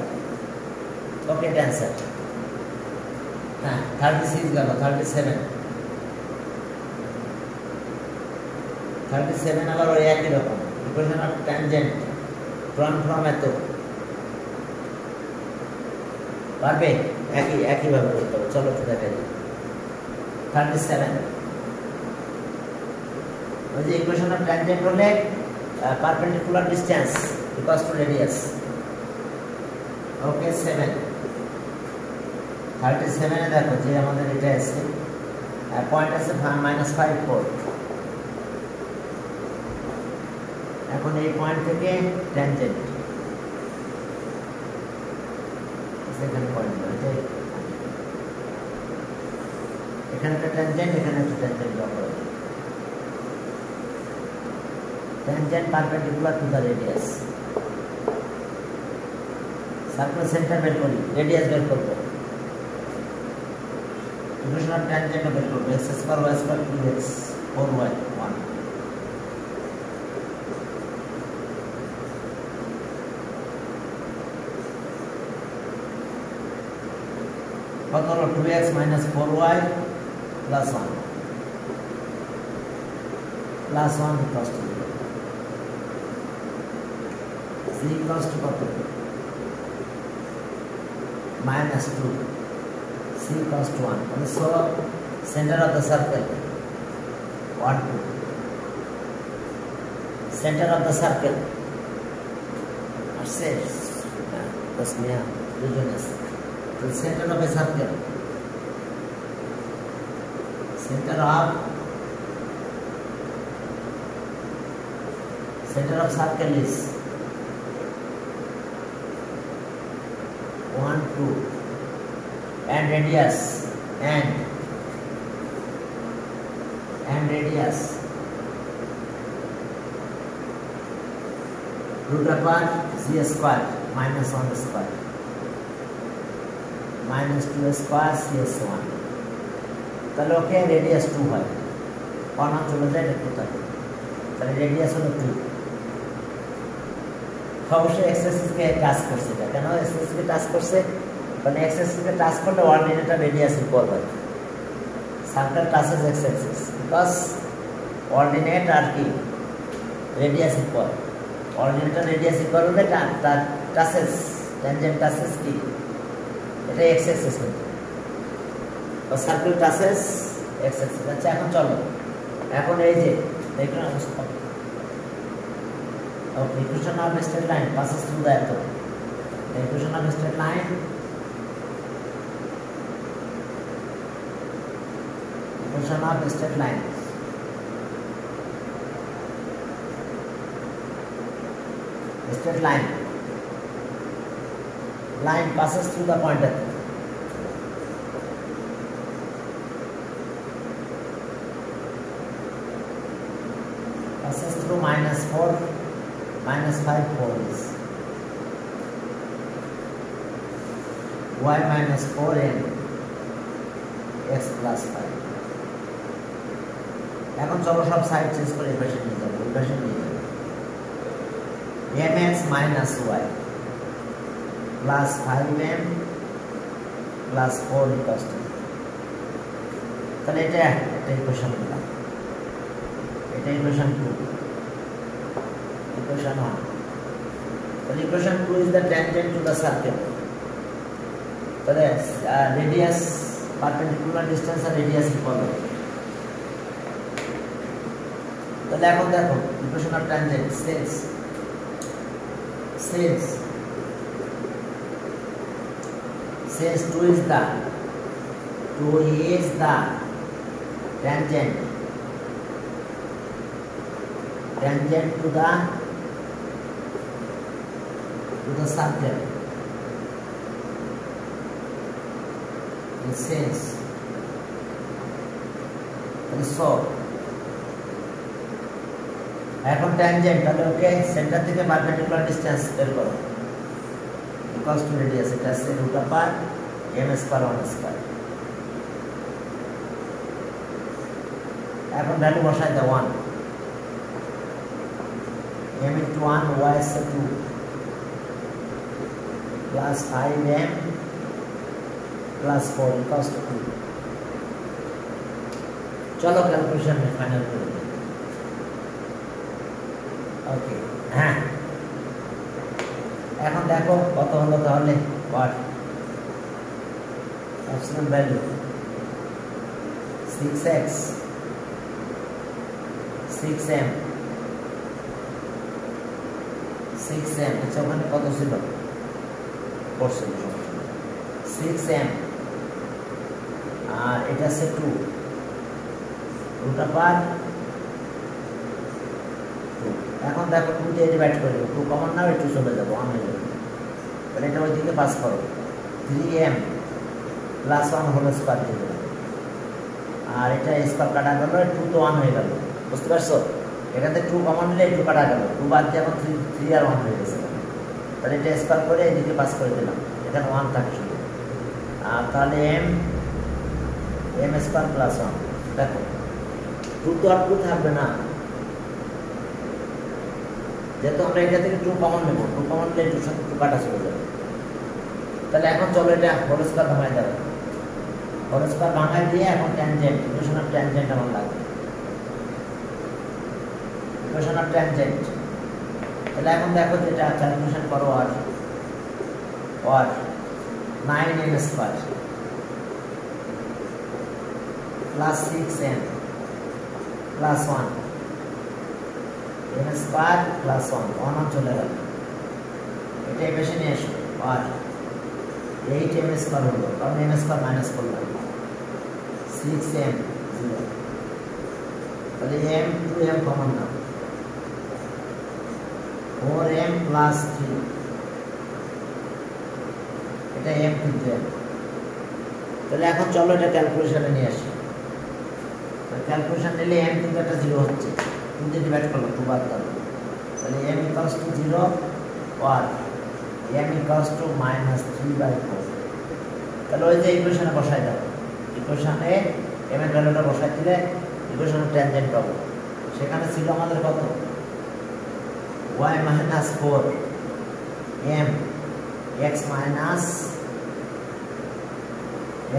A: ওকে এটা অ্যানসার হ্যাঁ 36 গেল 37 আবার ওই একই রকম ইকুয়েশন অফ ট্যানজেন্ট ফ্রম এত পারবে একই ভাবে করতে হবে চলো তো দেখা যাক 37 ওই যে ইকুয়েশন অফ ট্যানজেন্ট হলে perpendicular distance equals to radius okay 7 37 এ দেখো যে আমাদের এটা আছে পয়েন্ট আছে -5 4 এখন এই পয়েন্ট থেকে ট্যানজেন্ট সেকেন্ড পয়েন্ট এখানে একটা ট্যানজেন্ট এখানে একটা ট্যানজেন্ট ড্র করো tangent perpendicular to the radius circle centre বের করি, রেডিয়াস বের করব, ইকুয়েশন অফ ট্যানজেন্ট বের করব, x square y square 2x 4y 1 কত হলো 2x minus 4y plus 1 plus 1 equals to 0 c equals to কত minus 2 c equals to 1 so center of the circle 1 2 center of the circle or says बस मैं regions the center of a circle center of circle is 1 2 and radius root upon c square minus 1 square minus 2 square cs 1 তাহলে ওকে radius 2 হয় কোন চলে যায় এটা কোথায় তাহলে রেডিয়াস হলো 2 অবশ্যই x অ্যাক্সিস কে টাচ করছে এটা কেন x অ্যাক্সিস কে টাচ করছে কারণ x অ্যাক্সিস কে টাচ করলে অর্ডিনেটর রেডিয়াস ইকুয়াল হয় circle touches x axis because ordinate আর কি রেডিয়াস ইকুয়াল অর্ডিনেটর রেডিয়াস ইকুয়াল হলে টাচেস ট্যানজেন্ট টাচেস কি এটা x অ্যাক্সিস তো সার্কেল টাচেস x অ্যাক্সিস আচ্ছা এখন চলো এখন এই যে দেখুন অবস্থা okay equation of a straight line passes through the equation. The equation of a straight line a straight line passes through the point F. Passes through minus 4 minus 5 4 is y minus 4n x plus 5 এখন চলো সব side change করে equation নিয়ে যাব mx minus y plus 5m plus 4 equals to তাহলে এটা equation দিলাম এটা equation 2 equation 1 so equation 2 is the tangent to the circle so the radius perpendicular distance and radius equal তাহলে এখন দেখো equation of tangent says 2 is the tangent to the circle in sense so এখন tangent তাহলে ওকে centre থেকে perpendicular distance বের করো equals to radius এটা আছে রুট আপার m স্কয়ার 1 স্কয়ার এখন ভ্যালু বসাই দাও 1 m into 1 y is 2 plus 5m plus 4 equals to 2 चलो कैलकुलेशन में फाइनल कर दें ओके हाँ এখন দেখো কত হলো তাহলে what epsilon value 6x 6m আচ্ছা ওখানে কত ছিল 6m আর এটা আছে 2 রুট আপার 2 এখন দেখো 2 দিয়ে ডিভাইড করে 2 কমন নাও একটু চলে যাবে 1 হয়ে যাবে তাহলে এটা ওইদিকে পাস করো 3m প্লাস 1 হোল স্কয়ার দিবে আর এটা স্কয়ার কাটা গেল 2 তো 1 হয়ে গেল বুঝতে পারছো এখানে 2 কমন নিলে 2 কাটা গেল 2 বাদ দিয়ে এখন 3 আর 1 হয়ে গেছে তাহলে এটা স্কোয়ার করে এদিকে পাস করে দিলাম, এখানে 1 থাকে শুধু। আর তাহলে m স্কোয়ার প্লাস 1, দেখো 2 তো আর 2 থাকবে না, যেহেতু আমরা এটা থেকে 2 কমন নেব, 2 কমন নিলে 2 সাথে 2 কাটা চলে যাবে। তাহলে এখন চলো এটা হোল স্কোয়ার ভাঙাই যাবে, হোল স্কোয়ার ভাঙাই দিয়ে এখন ট্যানজেন্ট, ইকুয়েশন অফ ট্যানজেন্ট আমার লাগবে, ইকুয়েশন অফ ট্যানজেন্ট। তাহলে এখন দেখো যেটা ক্যালকুলেশন করো, আর 9m square plus 6m plus 1 m square plus 1 চলে গেল, এটা এই পাশে নিয়ে এসো। আর 8m স্কোয়ার হলো, কারণ m স্কোয়ার মাইনাস করলাম, 6m 0, তাহলে m 2m কমন নাও, 4m প্লাস 3, এটা m কিন্তু m। তাহলে এখন চলো এটা ক্যালকুলেশনে নিয়ে আসি, ক্যালকুলেশন নিলে m কিন্তু একটা 0 হচ্ছে, 2 দিয়ে ডিভাইড করলো 2 বাদ দাও, তাহলে m ইকুয়ালস টু 0 আর m ইকুয়ালস টু -3/4। তাহলে ওই যে ইকুয়েশনে বসাই দাও, ইকুয়েশনে m এর ভ্যালুটা বসাই দিলে ইকুয়েশনের ট্যানজেন্ট পাবো। সেখানে ছিল আমাদের কত, y minus 4 m x minus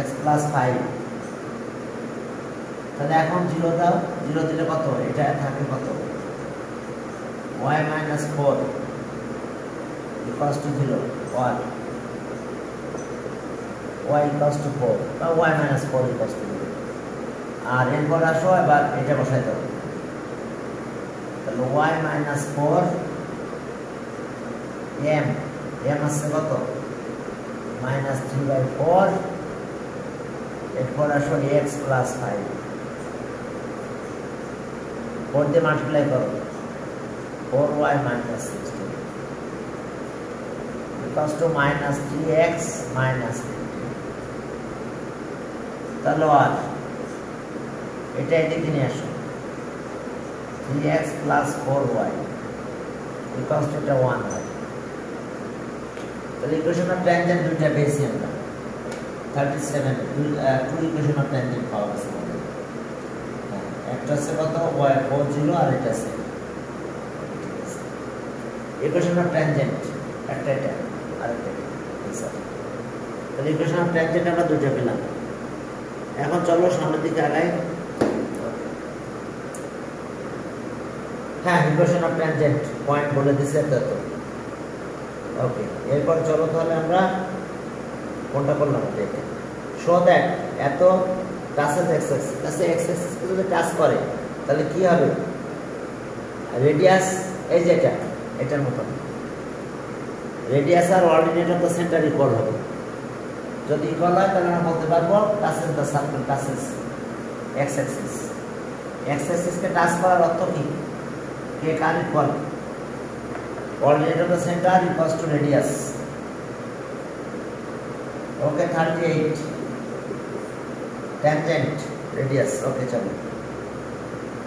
A: x plus 5। তাহলে এখন 0 দাও, 0 দিলে কত, এটা থাকে কত, y minus 4 equals to 0 or y equals to 4 বা y minus 4 equals to 0। আর এরপর আসো এবার এটা বসাই দাও, তাহলে y minus 4 m আসছে কত, -3/4, এরপর আসো x plus 5, 4 দিয়ে মাল্টিপ্লাই করো, 4y minus 16 equals to -3x minus 15। তাহলে আর এটা এদিকে নিয়ে আসো, 3x plus 4y equals to 1 হয়। তাহলে ইকুয়েশন অফ ট্যানজেন্ট দুইটা পেয়েছি আমরা, 37 টু ইকুয়েশন অফ ট্যানজেন্ট পাওয়া গেছে আমাদের। একটা আছে কত, y 40 আর এটা আছে ইকুয়েশন অফ ট্যানজেন্ট, একটা এটা আর একটা স্যার। তাহলে ইকুয়েশন অফ ট্যানজেন্ট আমরা দুইটা পেলাম। এখন চলো সামনের দিকে আগাই। হ্যাঁ, ইকুয়েশন অফ ট্যানজেন্ট পয়েন্ট বলে দিছে তো। ওকে, এরপর চলো তাহলে আমরা কোনটা করলাম, দেখে শো দ্যাট এত টাচেস এক্সেস কাছে এক্সেস যদি টাচ করে তাহলে কি হবে, রেডিয়াস এই যেটা এটার মতো রেডিয়াস আর ordinate of the centre equal হবে। যদি ইকুয়াল হয় তাহলে আমরা বলতে পারবো touches the circle touches x axis. X অ্যাক্সিসকে টাচ করার অর্থ কি, কে কার equal, coordinate of the center equals to radius. Okay, 38 tangent radius. Okay, chalo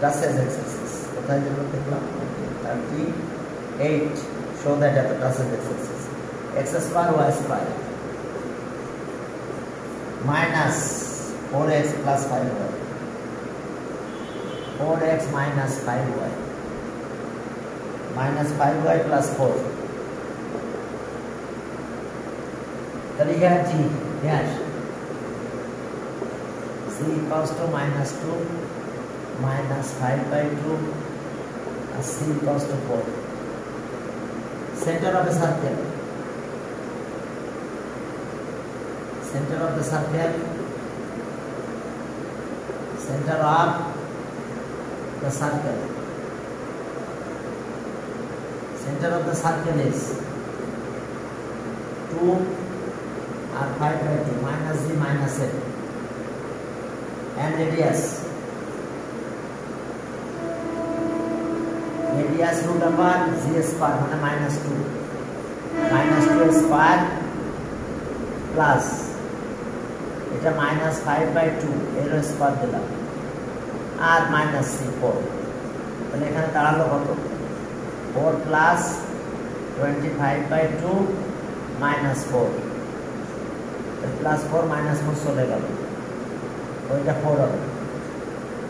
A: touches x axis কোথায় যেন দেখলাম 38 show that at the touches x axis x square y square minus 4x plus 5y 4x minus 5y minus 5y plus 4. Then here g, here z equals to -2 minus 5/2 and c equals to 4. Center of the circle, center of the circle, center of the circle, center of the circle is 2 and 5/2 minus z minus l, and radius root over z square মানে -2 square plus এটা -5/2 এর square দিলাম আর -c 4, তাহলে এখানে দাঁড়ালো কত 4 plus 25/2 -4 +4 -4 চলে গেল, ওইটা 4 হবে,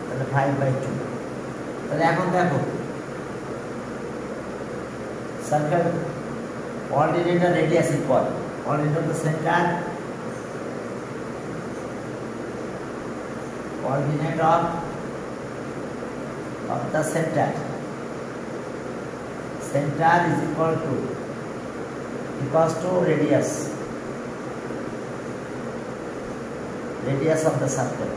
A: তাহলে 5/2। তাহলে এখন দেখো circle ordinate and radius equal, ordinate of the center, ordinate of the center is equal to radius of the circle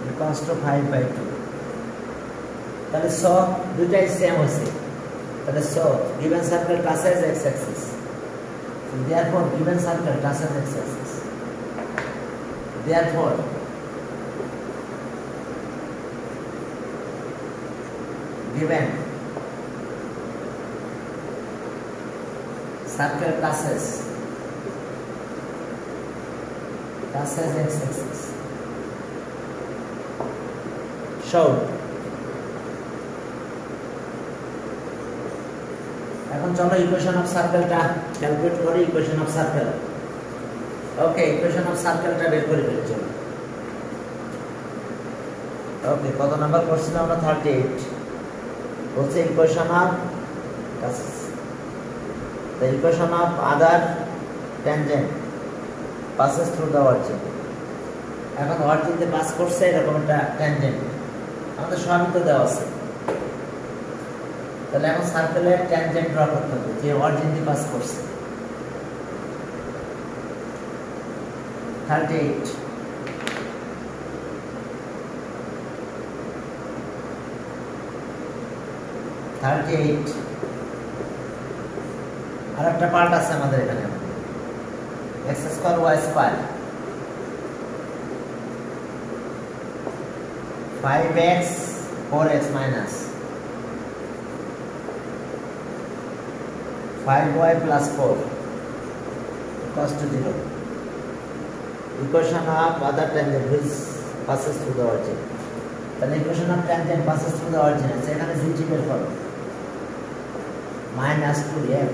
A: equals to 5/2। তাহলে সো দুটাই সেম হচ্ছে, তাহলে so given circle touches x axis, so therefore given circle touches x axis, therefore given circle touches x axis shown। এখন চলো equation of সার্কেলটা calculate করি। Equation of circle, okay, equation of সার্কেলটা বের করে ফেলি চলো। ওকে, কত নাম্বার কোশ্চেন আমরা? 38 বলছে equation of the equation of other tangent passes through the origin। এখন অরিজিন তে পাস করছে এরকম একটা ট্যানজেন্ট আমাদের সবই তো দেওয়া আছে, তাহলে এখন সার্কেলের ট্যানজেন্ট ড্র করতে হবে যে অরিজিন দিয়ে পাস করছে। 38 আর একটা পার্ট আছে আমাদের এখানে, x square y square 5x 4x minus 5y plus 4 equals to 0। Equation of other tangent which passes through the origin। তাহলে equation of tangent passes through the origin আছে, এখানে g বের করো -2f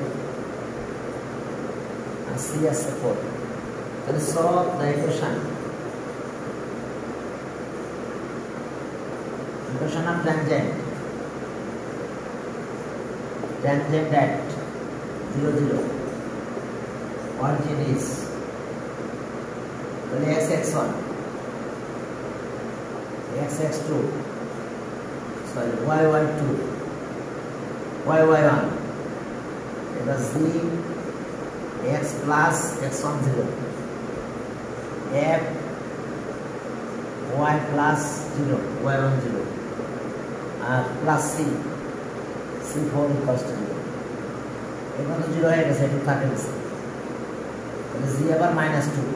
A: and c আছে 4। তাহলে solve the equation of tangent at 0 0 origin is x1 x2 sorry y2 y1 এটা z x plus x10 f y plus 0 y10 আর plus c4 equals to 0। এখন তো 0 হয়ে গেছে, একটু থাকে গেছে, তাহলে z আবার -2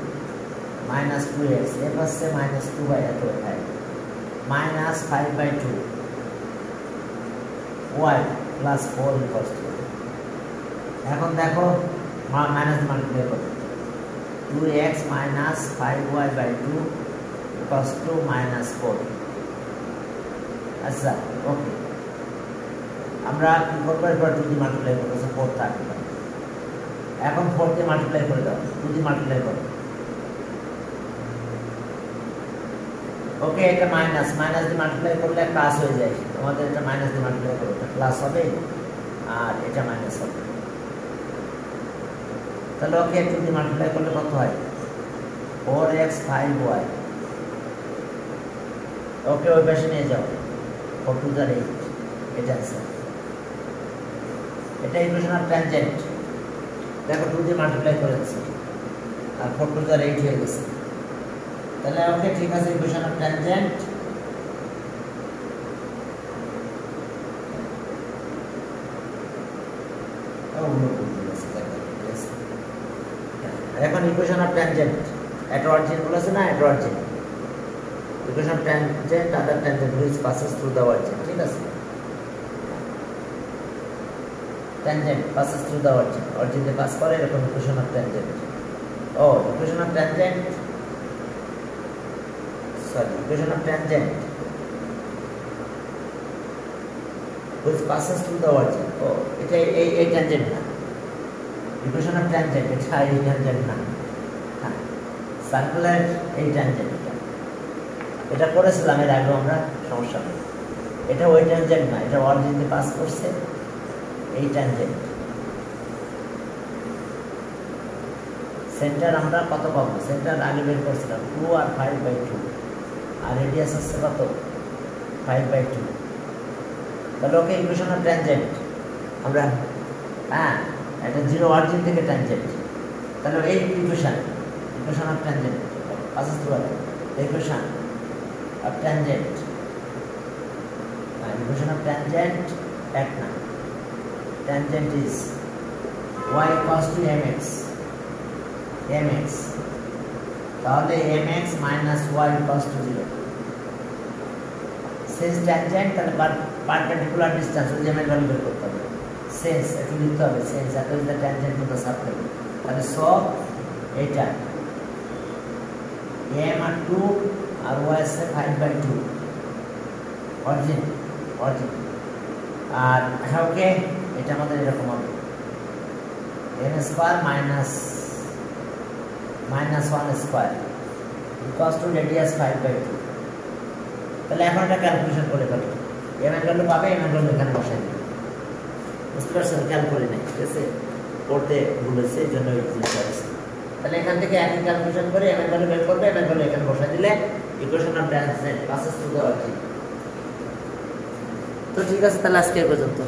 A: -2x f হচ্ছে -2 বাই এত হয় -5/2 y plus 4 equals to 0। এখন দেখো মাইনাস মাল্টিপ্লাই করো 2x minus 5y/2 equals to -4। আচ্ছা, ওকে, আমরা কি করবো? এরপর 2 দিয়ে মাল্টিপ্লাই করবো, 4 থাকবে। এখন 4 দিয়ে মাল্টিপ্লাই করে দাও, 2 দিয়ে মাল্টিপ্লাই করো। ওকে, এটা মাইনাস দিয়ে মাল্টিপ্লাই করলে প্লাস হয়ে যায়, আমাদের এটা মাইনাস দিয়ে মাল্টিপ্লাই করো, এটা প্লাস হবে আর এটা মাইনাস হবে। তাহলে ওকে 2 দিয়ে মাল্টিপ্লাই করলে কত হয়? 4x 5y। ওকে, ওই পাশে নিয়ে যাও, 4 2 8, এটা আছে। এটা ইকুয়েশন অফ ট্যানজেন্ট, দেখো 2 দিয়ে মাল্টিপ্লাই করে দিচ্ছি আর 4 2 8 হয়ে গেছে। তাহলে ওকে, ঠিক আছে, ইকুয়েশন অফ ট্যানজেন্ট এখন equation of tangent at origin বলেছে না, at origin equation of tangent other tangent which passes through the origin. ঠিক আছে, tangent passes through the origin, origin দিয়ে পাস করে এরকম ইকুয়েশন অফ ট্যানজেন্ট। ও equation of tangent equation of tangent which passes through the origin. Oh, এটা এই tangent না, equation of tangent এটা এই ট্যানজেন্ট না, হ্যাঁ সার্কুলার এই ট্যানজেন্ট এটা করেছিলাম এর আগে আমরা, সমস্যা নেই। এটা ওই ট্যানজেন্ট না, এটা অরিজিন দিয়ে পাস করছে এই ট্যানজেন্ট। সেন্টার আমরা কত পাবো? সেন্টার আগে বের করছিলাম 2 আর 5/2, আর রেডিয়াস হচ্ছে কত? 5/2। তাহলে ওকে ইকুয়েশন অফ ট্যানজেন্ট আমরা, হ্যাঁ এটা 0 অরিজিন থেকে ট্যানজেন্ট, তাহলে এই equation of tangent passes through equation of tangent, equation of tangent এক না, tangent is y equals to mx, তাহলে mx minus y equals to 0, since tangent তাহলে perpendicular distance ওই যে ভ্যালু বের করতে হবে, since এটা লিখতে হবে, since that is the tangent to the subplane, তাহলে so এটা m আর 2 আর y আছে 5/2 অরিজিন, আর ওকে এটা আমাদের এরকম হবে m square minus 1 square equals to radius 5/2। তাহলে এখন এটা ক্যালকুলেশন করে ফেলো, m এর ভ্যালু পাবে, m এর ভ্যালু এখানে বসাই দিবে, বুঝতে পারছেন? ক্যালকুলেট নেই, ঠিক আছে, পড়তে ভুলেছে এই জন্য এই জিনিসটা আছে। তাহলে এখান থেকে একই ক্যালকুলেশন করে m এর ভ্যালু বের করবে, m এর ভ্যালু এখানে বসাই দিলে equation of tangent passes through the origin। তো ঠিক আছে, তাহলে আজকে এই পর্যন্ত।